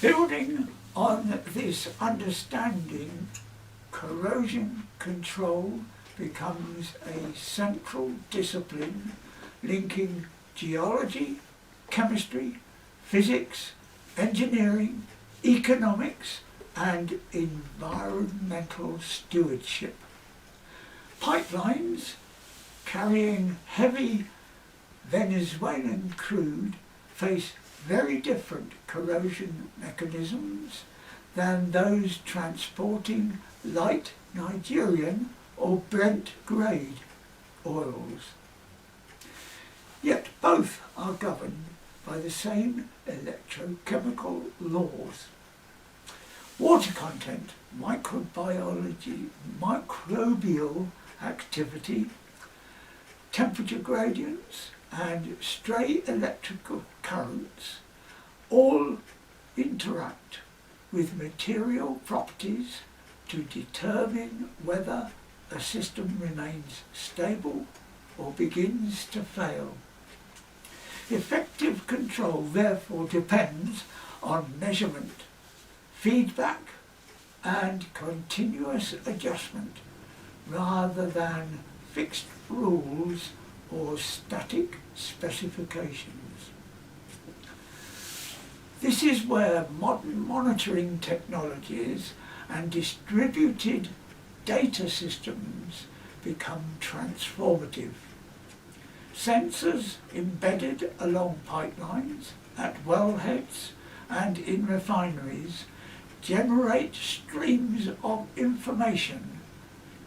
Building on this understanding, corrosion control becomes a central discipline linking geology, chemistry, physics, engineering, economics, and environmental stewardship. Pipelines carrying heavy Venezuelan crude face very different corrosion mechanisms than those transporting light Nigerian or Brent-grade oils. Yet both are governed by the same electrochemical laws. Water content, microbiology, microbial activity, temperature gradients, and stray electrical currents all interact with material properties to determine whether a system remains stable or begins to fail. Effective control therefore depends on measurement, feedback, and continuous adjustment rather than fixed rules or static specifications. This is where modern monitoring technologies and distributed data systems become transformative. Sensors embedded along pipelines, at wellheads and in refineries generate streams of information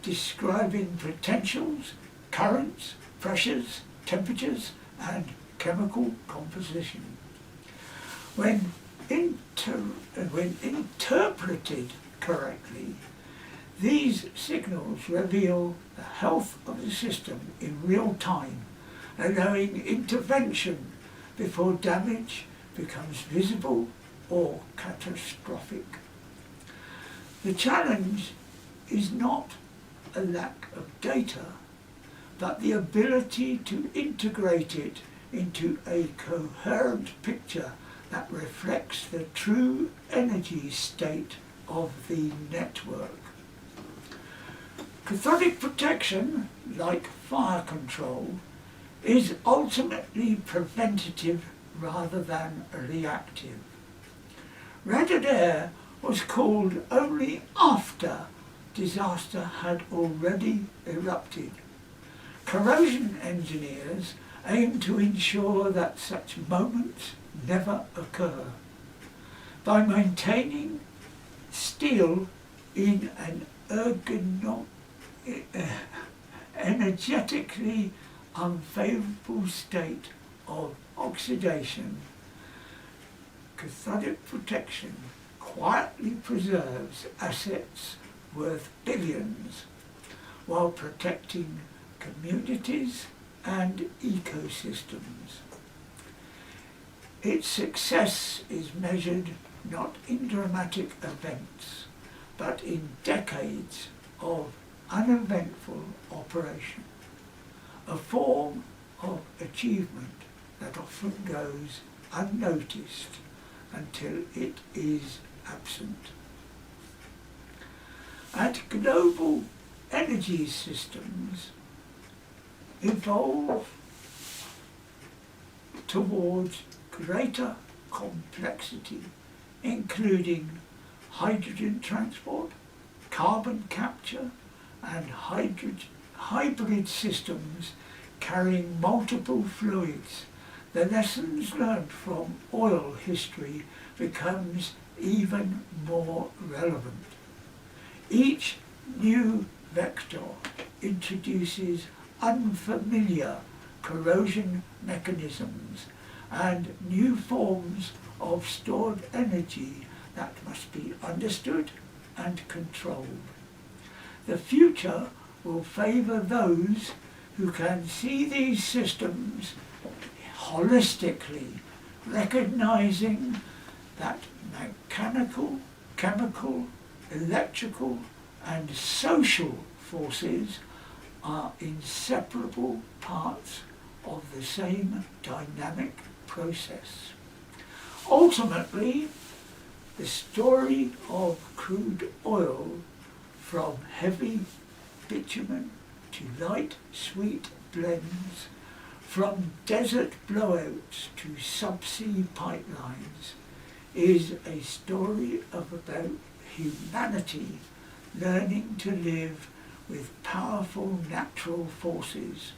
describing potentials, currents, pressures, temperatures, and chemical composition. When interpreted correctly, these signals reveal the health of the system in real time, allowing intervention before damage becomes visible or catastrophic. The challenge is not a lack of data, but the ability to integrate it into a coherent picture that reflects the true energy state of the network. Cathodic protection, like fire control, is ultimately preventative rather than reactive. Red air was called only after disaster had already erupted. Corrosion engineers aim to ensure that such moments never occur. By maintaining steel in an energetically unfavourable state of oxidation, cathodic protection quietly preserves assets worth billions while protecting communities and ecosystems. Its success is measured not in dramatic events, but in decades of uneventful operation, a form of achievement that often goes unnoticed until it is absent. As global energy systems evolve towards greater complexity, including hydrogen transport, carbon capture, and hybrid systems carrying multiple fluids, the lessons learned from oil history becomes even more relevant. Each new vector introduces unfamiliar corrosion mechanisms and new forms of stored energy that must be understood and controlled. The future will favour those who can see these systems holistically, recognising that mechanical, chemical, electrical and social forces are inseparable parts of the same dynamic process. Ultimately, The story of crude oil from heavy bitumen to light sweet blends, from desert blowouts to subsea pipelines, is a story about humanity learning to live with powerful natural forces.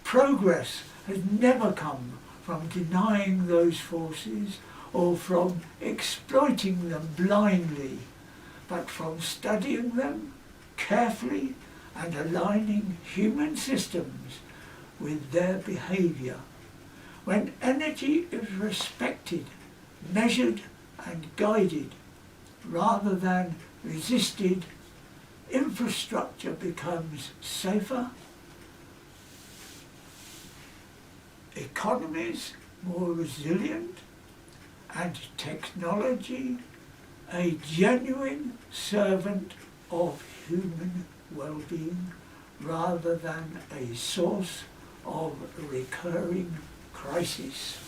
Progress has never come from denying those forces or from exploiting them blindly, but from studying them carefully and aligning human systems with their behaviour. When energy is respected, measured and guided, rather than resisted, infrastructure becomes safer, economies more resilient, and technology a genuine servant of human well-being rather than a source of recurring crisis.